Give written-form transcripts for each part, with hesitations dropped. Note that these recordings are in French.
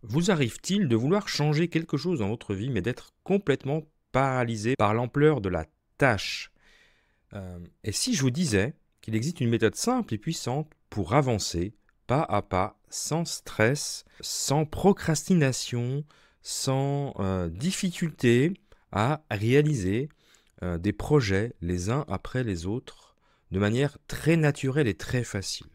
Vous arrive-t-il de vouloir changer quelque chose dans votre vie, mais d'être complètement paralysé par l'ampleur de la tâche? Et si je vous disais qu'il existe une méthode simple et puissante pour avancer pas à pas, sans stress, sans procrastination, sans difficulté à réaliser des projets les uns après les autres de manière très naturelle et très facile.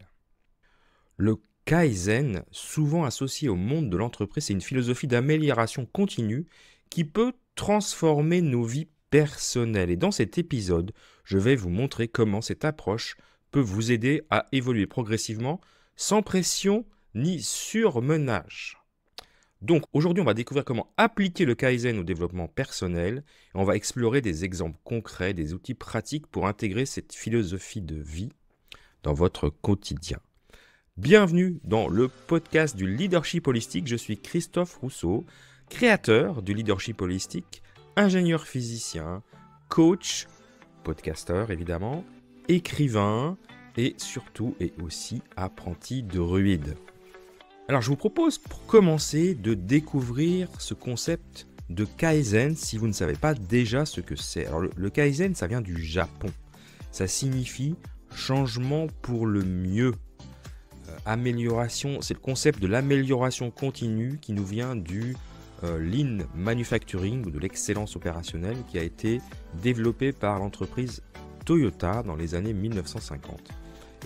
Le Kaizen, souvent associé au monde de l'entreprise, c'est une philosophie d'amélioration continue qui peut transformer nos vies personnelles. Et dans cet épisode, je vais vous montrer comment cette approche peut vous aider à évoluer progressivement sans pression ni surmenage. Donc aujourd'hui, on va découvrir comment appliquer le Kaizen au développement personnel et on va explorer des exemples concrets, des outils pratiques pour intégrer cette philosophie de vie dans votre quotidien. Bienvenue dans le podcast du leadership holistique. Je suis Christophe Rousseau, créateur du leadership holistique, ingénieur physicien, coach, podcasteur évidemment, écrivain et surtout et aussi apprenti druide. Alors je vous propose pour commencer de découvrir ce concept de Kaizen si vous ne savez pas déjà ce que c'est. Alors le Kaizen, ça vient du Japon. Ça signifie changement pour le mieux. Amélioration, c'est le concept de l'amélioration continue qui nous vient du Lean Manufacturing ou de l'excellence opérationnelle qui a été développé par l'entreprise Toyota dans les années 1950.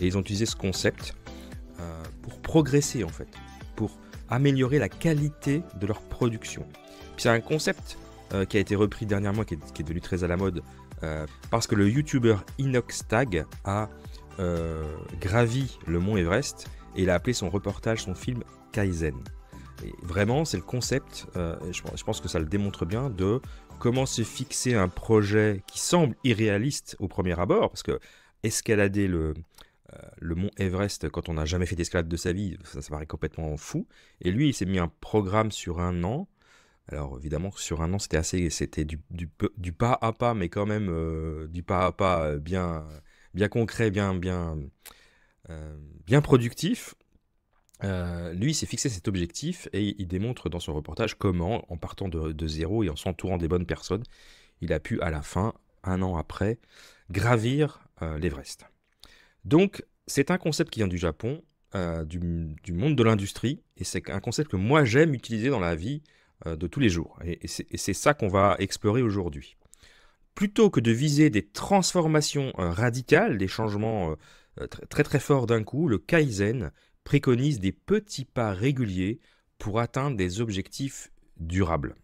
Et ils ont utilisé ce concept pour progresser en fait, pour améliorer la qualité de leur production. Puis c'est un concept qui a été repris dernièrement, qui est devenu très à la mode, parce que le YouTuber Inox Tag a gravi le mont Everest et il a appelé son reportage, son film Kaizen. Et vraiment, c'est le concept, je pense que ça le démontre bien, de comment se fixer un projet qui semble irréaliste au premier abord, parce que escalader le mont Everest quand on n'a jamais fait d'escalade de sa vie, ça paraît complètement fou. Et lui, il s'est mis un programme sur un an. Alors évidemment, sur un an, c'était du pas à pas, mais quand même du pas à pas bien concret, bien productif. Lui, il s'est fixé cet objectif et il démontre dans son reportage comment, en partant de zéro et en s'entourant des bonnes personnes, il a pu à la fin, un an après, gravir l'Everest. Donc, c'est un concept qui vient du Japon, du monde de l'industrie, et c'est un concept que moi j'aime utiliser dans la vie de tous les jours. Et c'est ça qu'on va explorer aujourd'hui. Plutôt que de viser des transformations radicales, des changements très très forts d'un coup, le Kaizen préconise des petits pas réguliers pour atteindre des objectifs durables.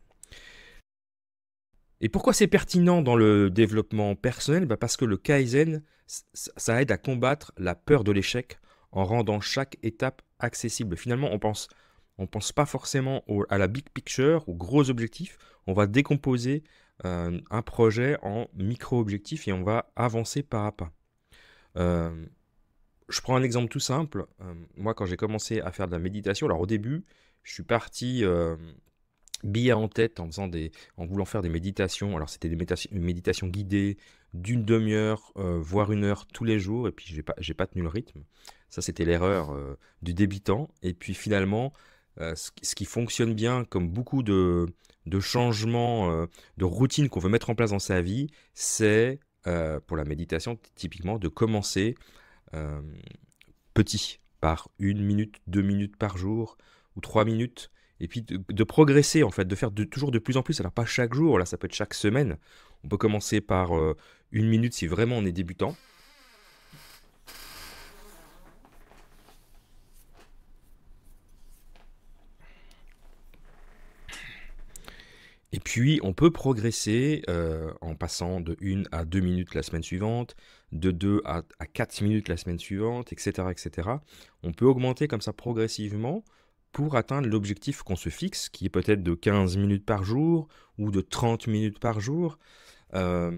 Et pourquoi c'est pertinent dans le développement personnel? Parce que le Kaizen, ça aide à combattre la peur de l'échec en rendant chaque étape accessible. Finalement, on pense pas forcément à la big picture, aux gros objectifs. On va décomposer un projet en micro-objectifs et on va avancer pas à pas. Euh, je prends un exemple tout simple. Moi, quand j'ai commencé à faire de la méditation, alors au début, je suis parti billet en tête en voulant faire des méditations. Alors c'était une méditation guidée d'une demi-heure, voire une heure tous les jours. Et puis j'ai pas tenu le rythme. Ça, c'était l'erreur du débutant. Et puis finalement, ce qui fonctionne bien, comme beaucoup de changements, de routines qu'on veut mettre en place dans sa vie, c'est pour la méditation typiquement de commencer euh, petit, par 1 minute, 2 minutes par jour ou 3 minutes, et puis de progresser en fait, de faire toujours de plus en plus. Alors pas chaque jour, là ça peut être chaque semaine. On peut commencer par 1 minute si vraiment on est débutant. Et puis, on peut progresser en passant de 1 à 2 minutes la semaine suivante, de 2 à 4 minutes la semaine suivante, etc., etc. On peut augmenter comme ça progressivement pour atteindre l'objectif qu'on se fixe, qui est peut-être de 15 minutes par jour ou de 30 minutes par jour. Euh,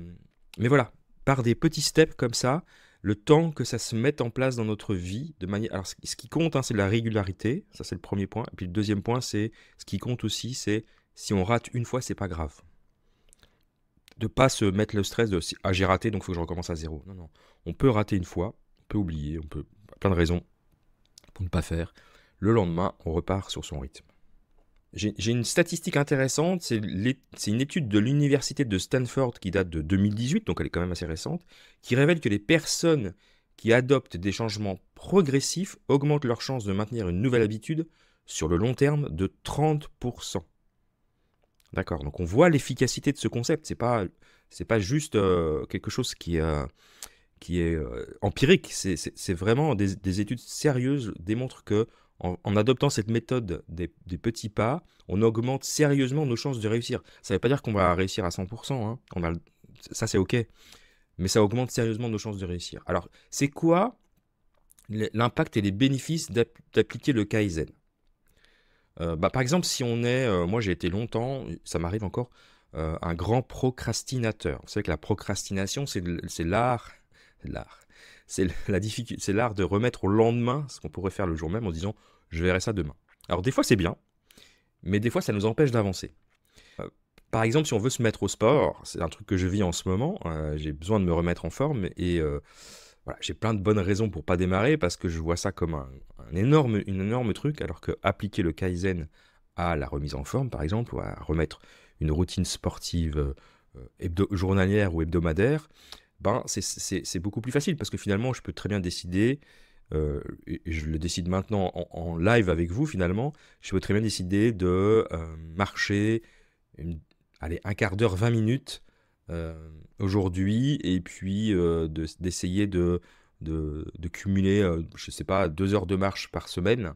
mais voilà, par des petits steps comme ça, le temps que ça se mette en place dans notre vie, de manière. Alors, ce qui compte, hein, c'est la régularité, ça c'est le premier point. Et puis le deuxième point, c'est ce qui compte aussi, c'est si on rate une fois, c'est pas grave. De pas se mettre le stress de ah, j'ai raté, donc il faut que je recommence à zéro. Non, non. On peut rater une fois, on peut oublier, plein de raisons pour ne pas faire. Le lendemain, on repart sur son rythme. J'ai une statistique intéressante, c'est une étude de l'université de Stanford qui date de 2018, donc elle est quand même assez récente, qui révèle que les personnes qui adoptent des changements progressifs augmentent leurs chances de maintenir une nouvelle habitude sur le long terme de 30%. D'accord, donc on voit l'efficacité de ce concept, c'est pas juste quelque chose qui est empirique, c'est vraiment des études sérieuses démontrent que en adoptant cette méthode des petits pas, on augmente sérieusement nos chances de réussir. Ça ne veut pas dire qu'on va réussir à 100%, hein. Ça c'est ok, mais ça augmente sérieusement nos chances de réussir. Alors, c'est quoi l'impact et les bénéfices d'appliquer le Kaizen? Par exemple, si on est, moi j'ai été longtemps, ça m'arrive encore, un grand procrastinateur. Vous savez que la procrastination, c'est l'art, c'est l'art, c'est l'art de remettre au lendemain ce qu'on pourrait faire le jour même en se disant je verrai ça demain. Alors des fois c'est bien, mais des fois ça nous empêche d'avancer. Par exemple, si on veut se mettre au sport, c'est un truc que je vis en ce moment, j'ai besoin de me remettre en forme et voilà, j'ai plein de bonnes raisons pour pas démarrer parce que je vois ça comme une énorme truc, alors que appliquer le Kaizen à la remise en forme, par exemple, ou à remettre une routine sportive journalière ou hebdomadaire, ben c'est beaucoup plus facile parce que finalement, je peux très bien décider, et je le décide maintenant en live avec vous finalement, je peux très bien décider de marcher, allez, un quart d'heure, 20 minutes aujourd'hui, et puis d'essayer de cumuler, je sais pas, 2 heures de marche par semaine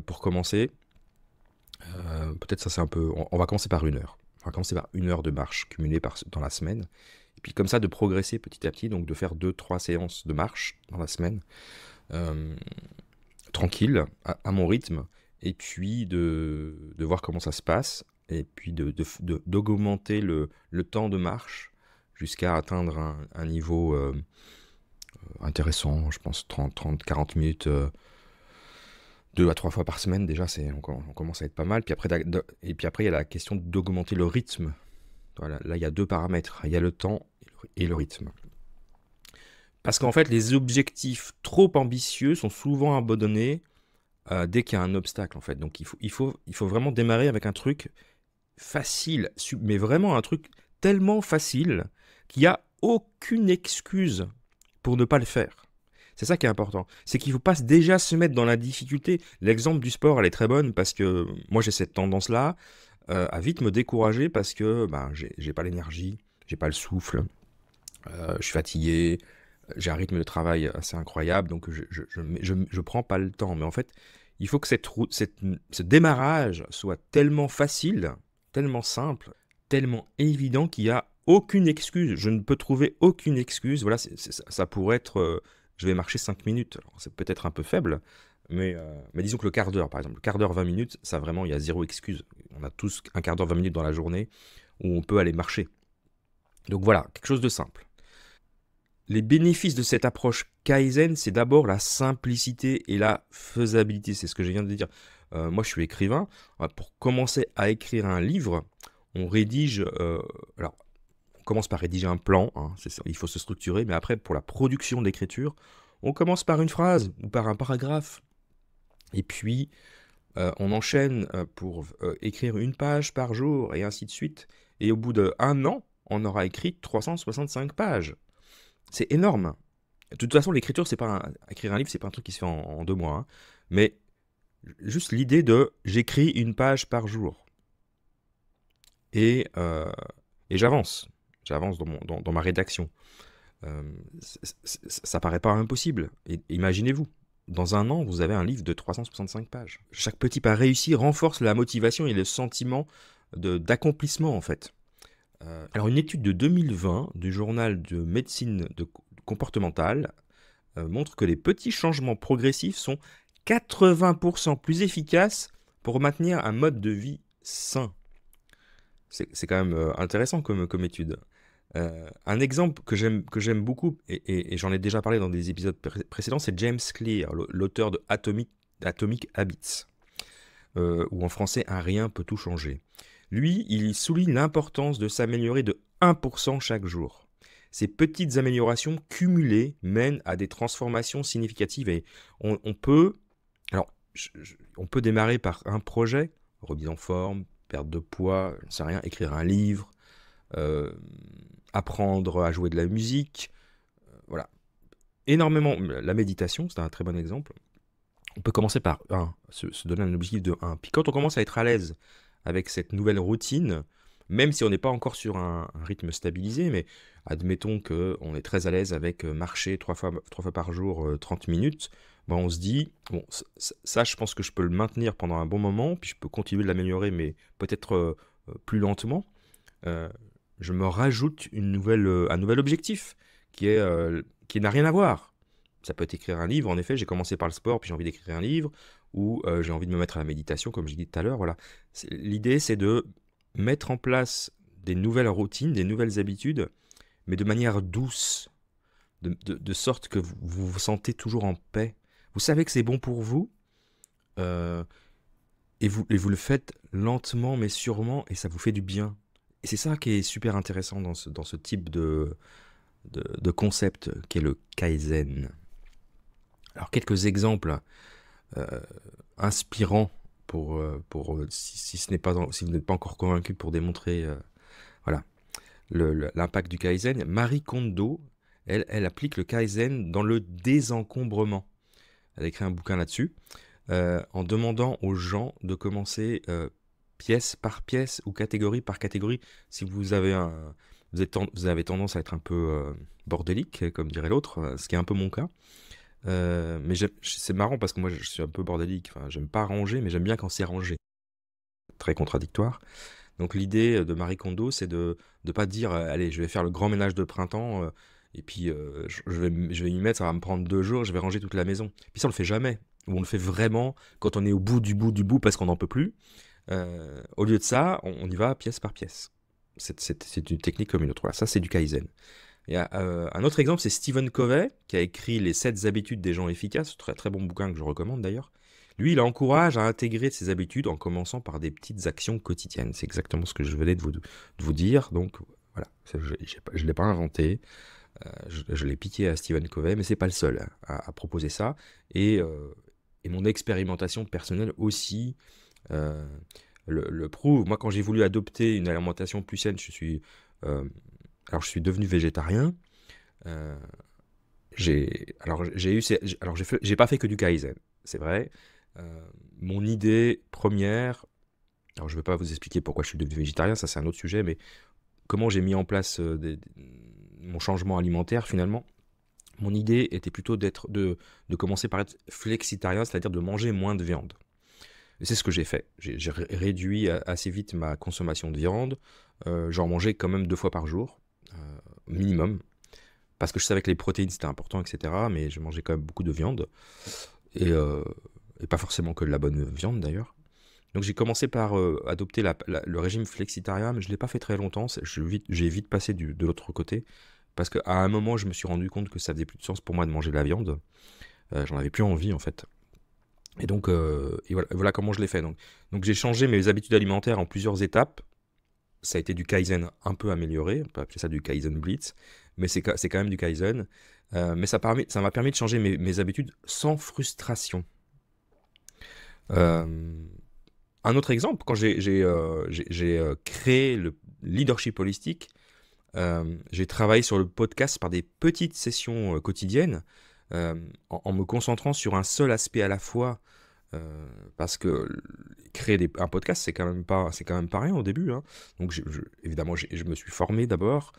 pour commencer. Peut-être ça c'est un peu... On va commencer par 1 heure. On va commencer par 1 heure de marche cumulée dans la semaine. Et puis comme ça, de progresser petit à petit, donc de faire 2-3 séances de marche dans la semaine, tranquille, à mon rythme, et puis de voir comment ça se passe, et puis d'augmenter le temps de marche jusqu'à atteindre un niveau intéressant, je pense 30-40 minutes, 2 à 3 fois par semaine, déjà on commence à être pas mal. Puis après, et puis après, il y a la question d'augmenter le rythme. Voilà, là, il y a 2 paramètres, il y a le temps et le rythme. Parce qu'en fait, les objectifs trop ambitieux sont souvent abandonnés dès qu'il y a un obstacle, en fait. Donc, il faut vraiment démarrer avec un truc facile, mais vraiment un truc tellement facile qu'il n'y a aucune excuse pour ne pas le faire. C'est ça qui est important. C'est qu'il ne faut pas déjà se mettre dans la difficulté. L'exemple du sport, elle est très bonne parce que moi, j'ai cette tendance-là à vite me décourager parce que j'ai pas l'énergie, j'ai pas le souffle, je suis fatigué, j'ai un rythme de travail assez incroyable, donc je prends pas le temps. Mais en fait, il faut que ce démarrage soit tellement facile, tellement simple, tellement évident qu'il n'y a aucune excuse. Je ne peux trouver aucune excuse. Voilà, ça pourrait être, je vais marcher 5 minutes. Alors, c'est peut-être un peu faible, mais disons que le quart d'heure, par exemple, le quart d'heure, 20 minutes, ça vraiment, il y a zéro excuse. On a tous un quart d'heure, 20 minutes dans la journée où on peut aller marcher. Donc voilà, quelque chose de simple. Les bénéfices de cette approche Kaizen, c'est d'abord la simplicité et la faisabilité. C'est ce que je viens de dire. Moi, je suis écrivain. Pour commencer à écrire un livre, on rédige... alors, on commence par rédiger un plan. Hein, il faut se structurer. Mais après, pour la production d'écriture, on commence par une phrase ou par un paragraphe. Et puis, on enchaîne pour écrire une page par jour et ainsi de suite. Et au bout d'1 an, on aura écrit 365 pages. C'est énorme. De toute façon, l'écriture, écrire un livre, c'est pas un truc qui se fait en 2 mois. Hein. Mais juste l'idée de j'écris une page par jour. Et j'avance. J'avance dans ma rédaction. Ça paraît pas impossible. Et imaginez-vous, dans 1 an, vous avez un livre de 365 pages. Chaque petit pas réussi renforce la motivation et le sentiment d'accomplissement, en fait. Alors, une étude de 2020 du journal de médecine comportementale montre que les petits changements progressifs sont 80% plus efficaces pour maintenir un mode de vie sain. C'est quand même intéressant comme étude. Un exemple que j'aime beaucoup, et j'en ai déjà parlé dans des épisodes précédents, c'est James Clear, l'auteur de Atomic Habits, ou en français « Un rien peut tout changer ». Lui, il souligne l'importance de s'améliorer de 1% chaque jour. Ces petites améliorations cumulées mènent à des transformations significatives et on peut démarrer par un projet remise en forme, perte de poids, je ne sais rien, écrire un livre, euh, apprendre à jouer de la musique, voilà. Énormément. La méditation, c'est un très bon exemple. On peut commencer par se donner un objectif de 1. Puis quand on commence à être à l'aise avec cette nouvelle routine, même si on n'est pas encore sur un rythme stabilisé, mais admettons qu'on est très à l'aise avec marcher 3 fois par jour 30 minutes, ben on se dit, bon, ça, je pense que je peux le maintenir pendant un bon moment, puis je peux continuer de l'améliorer, mais peut-être plus lentement. Euh, je me rajoute un nouvel objectif qui n'a rien à voir. Ça peut être écrire un livre, en effet, j'ai commencé par le sport, puis j'ai envie d'écrire un livre, ou j'ai envie de me mettre à la méditation, comme j'ai dit tout à l'heure. Voilà. L'idée, c'est de mettre en place des nouvelles routines, des nouvelles habitudes, mais de manière douce, de sorte que vous vous sentez toujours en paix. Vous savez que c'est bon pour vous, euh, et vous le faites lentement mais sûrement, et ça vous fait du bien. Et c'est ça qui est super intéressant dans ce type de concept qui est le Kaizen. Alors quelques exemples euh, inspirants si ce n'est pas si vous n'êtes pas encore convaincu pour démontrer voilà l'impact du Kaizen. Marie Kondo, elle applique le Kaizen dans le désencombrement. Elle a écrit un bouquin là-dessus, en demandant aux gens de commencer pièce par pièce ou catégorie par catégorie. Si vous avez vous avez tendance à être un peu bordélique, comme dirait l'autre, ce qui est un peu mon cas. Mais c'est marrant parce que moi je suis un peu bordélique. Enfin, j'aime pas ranger, mais j'aime bien quand c'est rangé. Très contradictoire. Donc l'idée de Marie Kondo, c'est de ne pas dire allez, je vais faire le grand ménage de printemps et puis je vais y mettre, ça va me prendre 2 jours, je vais ranger toute la maison. Puis ça, on le fait jamais. Ou on le fait vraiment quand on est au bout du bout du bout parce qu'on n'en peut plus. Au lieu de ça, on y va pièce par pièce. C'est une technique comme une autre. Voilà, ça, c'est du Kaizen. Il y a, un autre exemple, c'est Stephen Covey, qui a écrit Les 7 habitudes des gens efficaces, très, très bon bouquin que je recommande d'ailleurs. Lui, il encourage à intégrer ses habitudes en commençant par des petites actions quotidiennes. C'est exactement ce que je venais de vous dire. Donc voilà, je ne l'ai pas inventé. Je l'ai piqué à Stephen Covey, mais c'est pas le seul à proposer ça. Et mon expérimentation personnelle aussi euh, le prouve. Moi, quand j'ai voulu adopter une alimentation plus saine, euh, je suis devenu végétarien. Euh, j'ai pas fait que du Kaizen, c'est vrai. Mon idée première, alors je ne vais pas vous expliquer pourquoi je suis devenu végétarien, ça c'est un autre sujet, mais comment j'ai mis en place mon changement alimentaire finalement. Mon idée était plutôt de commencer par être flexitarien, c'est-à-dire de manger moins de viande. Et c'est ce que j'ai fait. J'ai réduit assez vite ma consommation de viande. J'en mangeais quand même 2 fois par jour, minimum, parce que je savais que les protéines c'était important, etc. Mais je mangeais quand même beaucoup de viande. Et pas forcément que de la bonne viande d'ailleurs. Donc j'ai commencé par adopter le régime flexitarien, mais je ne l'ai pas fait très longtemps. J'ai vite passé de l'autre côté, parce qu'à un moment je me suis rendu compte que ça faisait plus de sens pour moi de manger de la viande. J'en avais plus envie en fait. Et donc voilà comment je l'ai fait. Donc j'ai changé mes habitudes alimentaires en plusieurs étapes. Ça a été du Kaizen un peu amélioré, on peut appeler ça du Kaizen Blitz, mais c'est quand même du Kaizen. Mais ça m'a permis de changer mes habitudes sans frustration. Euh, un autre exemple, quand j'ai créé le leadership holistique, j'ai travaillé sur le podcast par des petites sessions quotidiennes, en me concentrant sur un seul aspect à la fois, parce que créer un podcast, c'est quand même pas rien au début, hein. Donc évidemment, je me suis formé d'abord,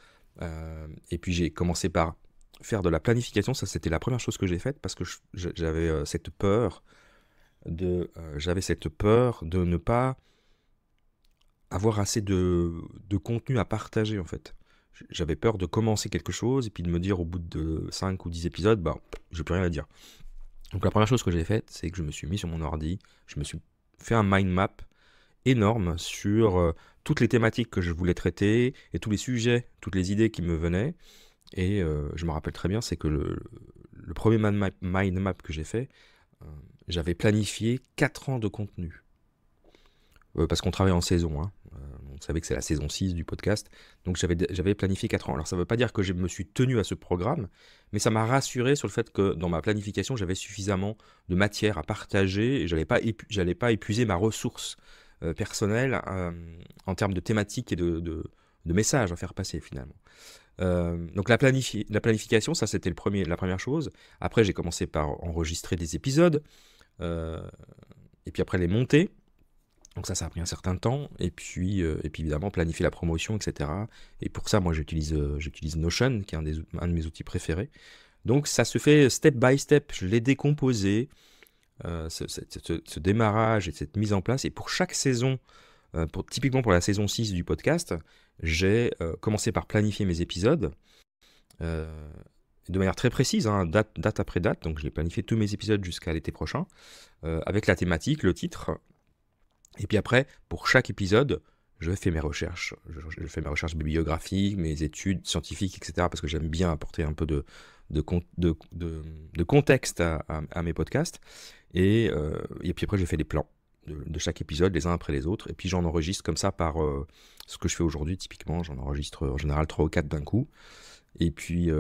et puis j'ai commencé par faire de la planification. Ça, c'était la première chose que j'ai faite, parce que j'avais cette peur de ne pas avoir assez de contenu à partager en fait. J'avais peur de commencer quelque chose et puis de me dire au bout de 5 ou 10 épisodes, bah, j'ai plus rien à dire. Donc la première chose que j'ai faite, c'est que je me suis mis sur mon ordi, je me suis fait un mind map énorme sur toutes les thématiques que je voulais traiter et tous les sujets, toutes les idées qui me venaient. Et je me rappelle très bien, c'est que le premier mind map que j'ai fait, j'avais planifié 4 ans de contenu. Parce qu'on travaille en saison, hein. On savait que c'est la saison 6 du podcast, donc j'avais planifié 4 ans. Alors ça ne veut pas dire que je me suis tenu à ce programme, mais ça m'a rassuré sur le fait que dans ma planification, j'avais suffisamment de matière à partager et j'allais pas épuiser ma ressource personnel en termes de thématiques et de messages à faire passer finalement. Donc la planification, ça c'était la première chose. Après, j'ai commencé par enregistrer des épisodes, et puis après les monter. Donc ça a pris un certain temps. Et puis évidemment, planifier la promotion, etc. Et pour ça, moi, j'utilise Notion, qui est un de mes outils préférés. Donc ça se fait step by step. Je l'ai décomposé, ce démarrage et cette mise en place. Et pour chaque saison, typiquement pour la saison 6 du podcast, j'ai commencé par planifier mes épisodes de manière très précise, hein, date après date. Donc j'ai planifié tous mes épisodes jusqu'à l'été prochain, avec la thématique, le titre. Et puis après, pour chaque épisode, je fais mes recherches. Je fais mes recherches bibliographiques, mes études scientifiques, etc. Parce que j'aime bien apporter un peu de contexte à mes podcasts. Et puis après, je fais des plans de chaque épisode, les uns après les autres. Et puis j'en enregistre comme ça par ce que je fais aujourd'hui. Typiquement, j'en enregistre en général 3 ou 4 d'un coup. Et puis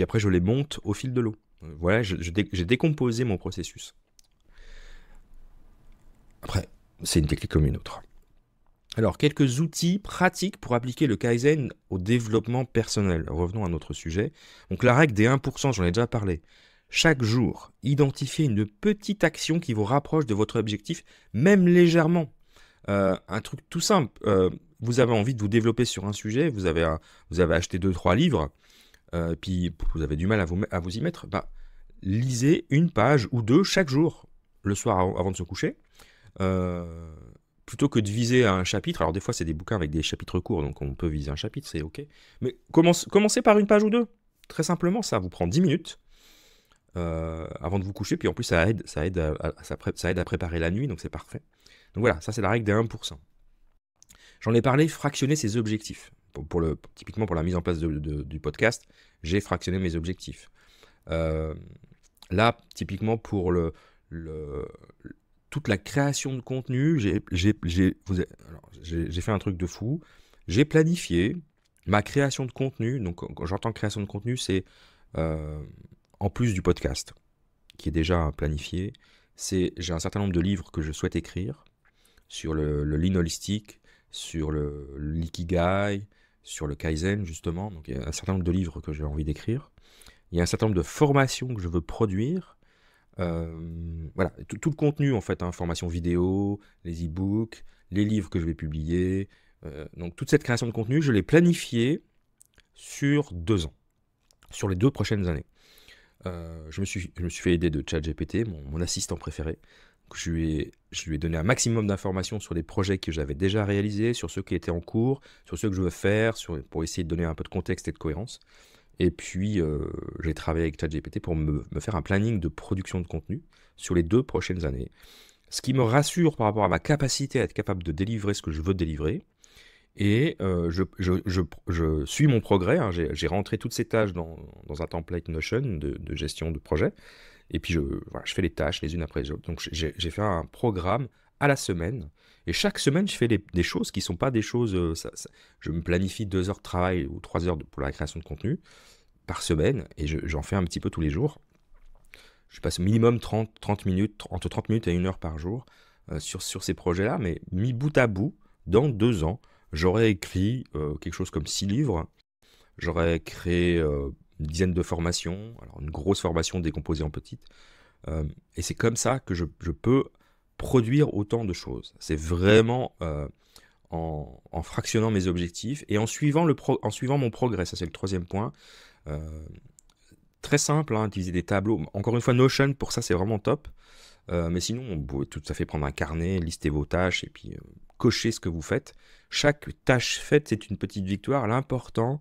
après, je les monte au fil de l'eau. Voilà, j'ai décomposé mon processus. Après, c'est une technique comme une autre. Alors, quelques outils pratiques pour appliquer le Kaizen au développement personnel. Revenons à notre sujet. Donc, la règle des 1%, j'en ai déjà parlé. Chaque jour, identifiez une petite action qui vous rapproche de votre objectif, même légèrement. Un truc tout simple. Vous avez envie de vous développer sur un sujet, vous avez acheté 2-3 livres, puis vous avez du mal à vous y mettre. Lisez une page ou deux chaque jour, le soir avant de se coucher. Plutôt que de viser un chapitre. Alors des fois c'est des bouquins avec des chapitres courts, donc on peut viser un chapitre, c'est ok. Mais commencez par une page ou deux. Très simplement, ça vous prend 10 minutes avant de vous coucher, puis en plus ça aide à préparer la nuit, donc c'est parfait. Donc voilà, ça c'est la règle des 1%. J'en ai parlé, fractionner ses objectifs. Typiquement pour la mise en place du podcast, j'ai fractionné mes objectifs. Là, typiquement pour toute la création de contenu, j'ai fait un truc de fou. J'ai planifié ma création de contenu. Donc, quand j'entends création de contenu, c'est en plus du podcast, qui est déjà planifié. J'ai un certain nombre de livres que je souhaite écrire sur le lean holistique, sur l'ikigai, sur le Kaizen, justement. Donc, il y a un certain nombre de livres que j'ai envie d'écrire. Il y a un certain nombre de formations que je veux produire. Voilà, tout le contenu en fait, formation vidéo, les e-books, les livres que je vais publier. Donc toute cette création de contenu, je l'ai planifiée sur 2 ans, sur les 2 prochaines années. Je me suis fait aider de ChatGPT, mon assistant préféré. Je lui ai donné un maximum d'informations sur les projets que j'avais déjà réalisés, sur ceux qui étaient en cours, sur ceux que je veux faire, pour essayer de donner un peu de contexte et de cohérence. Et puis, j'ai travaillé avec ChatGPT pour me faire un planning de production de contenu sur les 2 prochaines années. Ce qui me rassure par rapport à ma capacité à être capable de délivrer ce que je veux délivrer. Et je suis mon progrès. Hein. J'ai rentré toutes ces tâches dans un template Notion de gestion de projet. Et puis, je fais les tâches les unes après les autres. Donc, j'ai fait un programme à la semaine. Et chaque semaine, je fais des choses qui ne sont pas des choses... je me planifie 2 heures de travail ou 3 heures pour la création de contenu par semaine. Et j'en fais un petit peu tous les jours. Je passe au minimum 30 minutes, entre 30 minutes et 1 heure par jour sur ces projets-là. Mais mis bout à bout, dans 2 ans, j'aurais écrit quelque chose comme 6 livres. J'aurais créé une dizaine de formations. Alors une grosse formation décomposée en petites. Et c'est comme ça que je peux produire autant de choses. C'est vraiment en fractionnant mes objectifs et en suivant mon progrès. Ça, c'est le 3e point. Très simple, hein, utiliser des tableaux. Encore une fois, Notion, pour ça, c'est vraiment top. Mais sinon, on peut tout à fait prendre un carnet, lister vos tâches et puis cocher ce que vous faites. Chaque tâche faite, c'est une petite victoire. L'important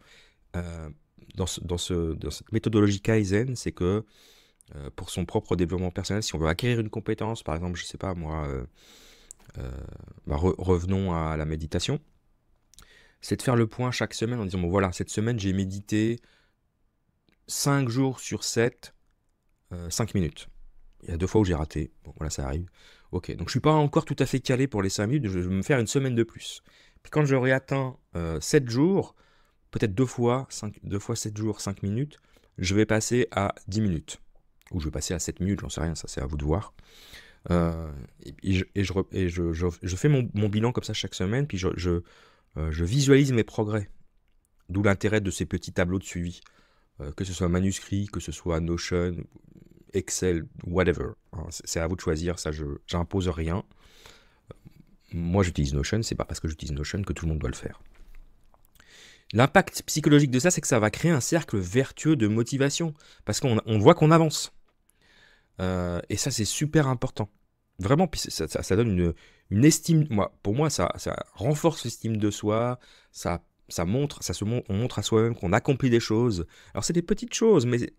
dans cette méthodologie Kaizen, c'est que pour son propre développement personnel, si on veut acquérir une compétence, par exemple, je sais pas moi, revenons à la méditation, c'est de faire le point chaque semaine en disant, bon voilà, cette semaine j'ai médité 5 jours sur 7, 5 minutes. Il y a 2 fois où j'ai raté, bon voilà, ça arrive. Ok, donc je suis pas encore tout à fait calé pour les 5 minutes, je vais me faire une semaine de plus. Puis quand j'aurai atteint 7 jours, peut-être 2 fois 7 jours, 5 minutes, je vais passer à 10 minutes. Ou je vais passer à 7 minutes, j'en sais rien, ça c'est à vous de voir. Euh, je fais mon bilan comme ça chaque semaine, puis je visualise mes progrès. D'où l'intérêt de ces petits tableaux de suivi, que ce soit manuscrit, que ce soit Notion, Excel, whatever. Hein. C'est à vous de choisir, ça, j'impose rien. Moi, j'utilise Notion, c'est pas parce que j'utilise Notion que tout le monde doit le faire. L'impact psychologique de ça, c'est que ça va créer un cercle vertueux de motivation, parce qu'on voit qu'on avance. Et ça, c'est super important. Vraiment, puis ça donne une estime. Pour moi, ça renforce l'estime de soi, on montre à soi-même qu'on accomplit des choses. Alors, c'est des petites choses, mais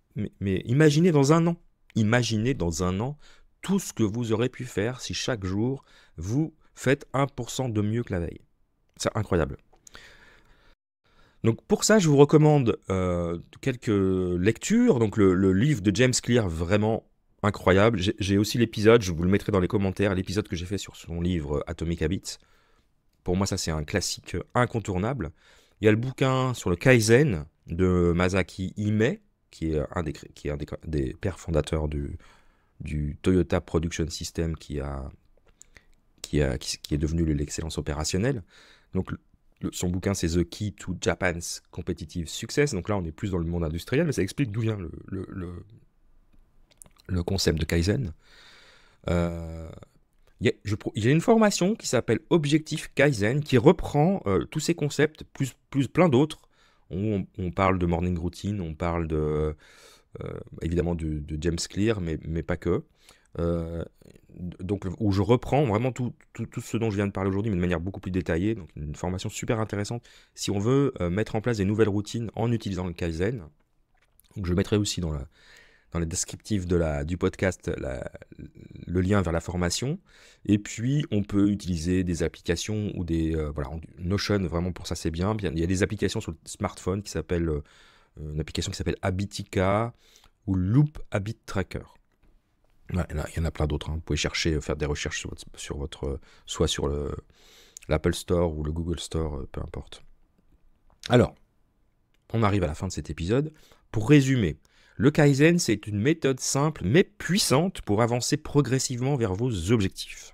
imaginez dans un an. Imaginez dans un an tout ce que vous aurez pu faire si chaque jour, vous faites 1% de mieux que la veille. C'est incroyable. Donc pour ça, je vous recommande quelques lectures. Donc le livre de James Clear, vraiment incroyable. J'ai aussi l'épisode, je vous le mettrai dans les commentaires, l'épisode que j'ai fait sur son livre Atomic Habits. Pour moi, ça c'est un classique incontournable. Il y a le bouquin sur le Kaizen de Masaki Hime, qui est un des pères fondateurs du Toyota Production System qui est devenu l'excellence opérationnelle. Donc son bouquin, c'est The Key to Japan's Competitive Success. Donc là, on est plus dans le monde industriel, mais ça explique d'où vient le concept de Kaizen. Il y a une formation qui s'appelle Objectif Kaizen, qui reprend tous ces concepts, plus plein d'autres. On parle de morning routine, on parle évidemment de James Clear, mais pas que. Donc, où je reprends vraiment tout ce dont je viens de parler aujourd'hui, mais de manière beaucoup plus détaillée. Donc, une formation super intéressante si on veut mettre en place des nouvelles routines en utilisant le Kaizen. Donc, je mettrai aussi dans le descriptif du podcast le lien vers la formation. Et puis, on peut utiliser des applications ou Notion, vraiment pour ça, c'est bien. Il y a des applications sur le smartphone une application qui s'appelle Habitica ou Loop Habit Tracker. Ouais, il y en a plein d'autres. Hein. Vous pouvez faire des recherches soit sur l'Apple Store ou le Google Store, peu importe. Alors, on arrive à la fin de cet épisode. Pour résumer, le Kaizen, c'est une méthode simple mais puissante pour avancer progressivement vers vos objectifs.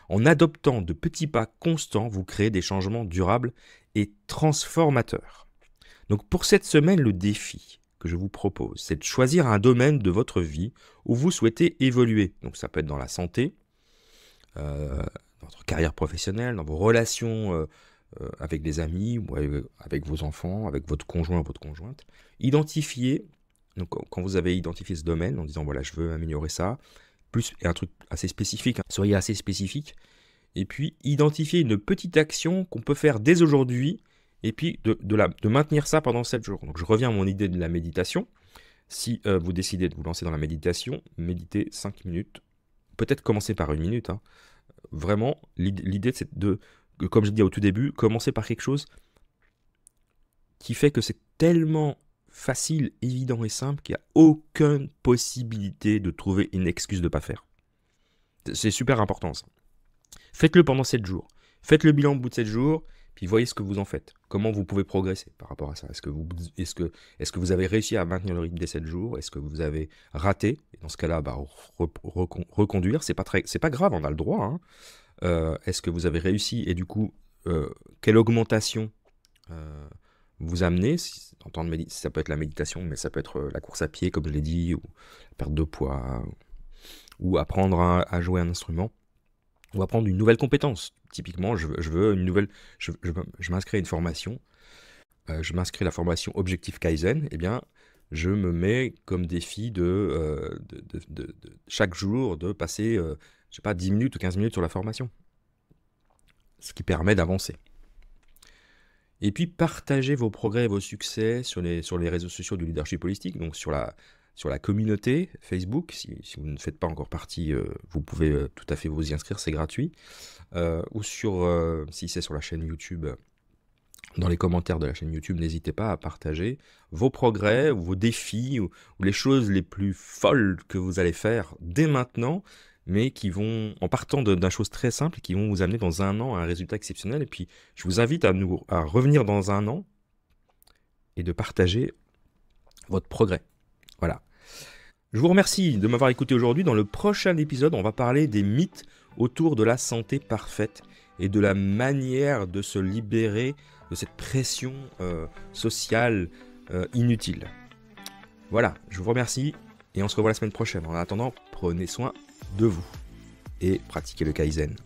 En adoptant de petits pas constants, vous créez des changements durables et transformateurs. Donc pour cette semaine, le défi que je vous propose, c'est de choisir un domaine de votre vie où vous souhaitez évoluer. Donc ça peut être dans la santé, dans votre carrière professionnelle, dans vos relations avec des amis, ou avec vos enfants, avec votre conjoint, votre conjointe. Identifiez, donc quand vous avez identifié ce domaine, en disant voilà, je veux améliorer ça, plus un truc assez spécifique, hein, soyez assez spécifique, et puis identifiez une petite action qu'on peut faire dès aujourd'hui, et puis de maintenir ça pendant 7 jours. Donc je reviens à mon idée de la méditation. Si vous décidez de vous lancer dans la méditation, méditez 5 minutes. Peut-être commencer par 1 minute. Hein. Vraiment, l'idée c'est comme je dit au tout début, commencer par quelque chose qui fait que c'est tellement facile, évident et simple qu'il n'y a aucune possibilité de trouver une excuse de ne pas faire. C'est super important ça. Faites-le pendant 7 jours. Faites le bilan au bout de 7 jours. Puis voyez ce que vous en faites. Comment vous pouvez progresser par rapport à ça. Est-ce que vous avez réussi à maintenir le rythme des 7 jours? Est-ce que vous avez raté? Et dans ce cas-là, reconduire. C'est pas grave, on a le droit. Hein. Est-ce que vous avez réussi? Et du coup, quelle augmentation vous amenez? Ça peut être la méditation, mais ça peut être la course à pied, comme je l'ai dit, ou la perte de poids, ou apprendre à jouer un instrument. Ou apprendre une nouvelle compétence. Typiquement, je veux une nouvelle. Je m'inscris à une formation. Je m'inscris à la formation Objectif Kaizen. Eh bien, je me mets comme défi de chaque jour de passer, 10 minutes ou 15 minutes sur la formation. Ce qui permet d'avancer. Et puis, partagez vos progrès et vos succès sur les réseaux sociaux du leadership holistique, donc sur la communauté Facebook. Si vous ne faites pas encore partie, vous pouvez tout à fait vous y inscrire, c'est gratuit. Ou si c'est sur la chaîne YouTube, dans les commentaires de la chaîne YouTube, n'hésitez pas à partager vos progrès, ou vos défis, ou les choses les plus folles que vous allez faire dès maintenant, mais qui vont, en partant d'une chose très simple, qui vont vous amener dans un an à un résultat exceptionnel. Et puis, je vous invite à revenir dans un an et de partager votre progrès. Voilà. Je vous remercie de m'avoir écouté aujourd'hui. Dans le prochain épisode, on va parler des mythes autour de la santé parfaite et de la manière de se libérer de cette pression sociale inutile. Voilà, je vous remercie et on se revoit la semaine prochaine. En attendant, prenez soin de vous et pratiquez le Kaizen.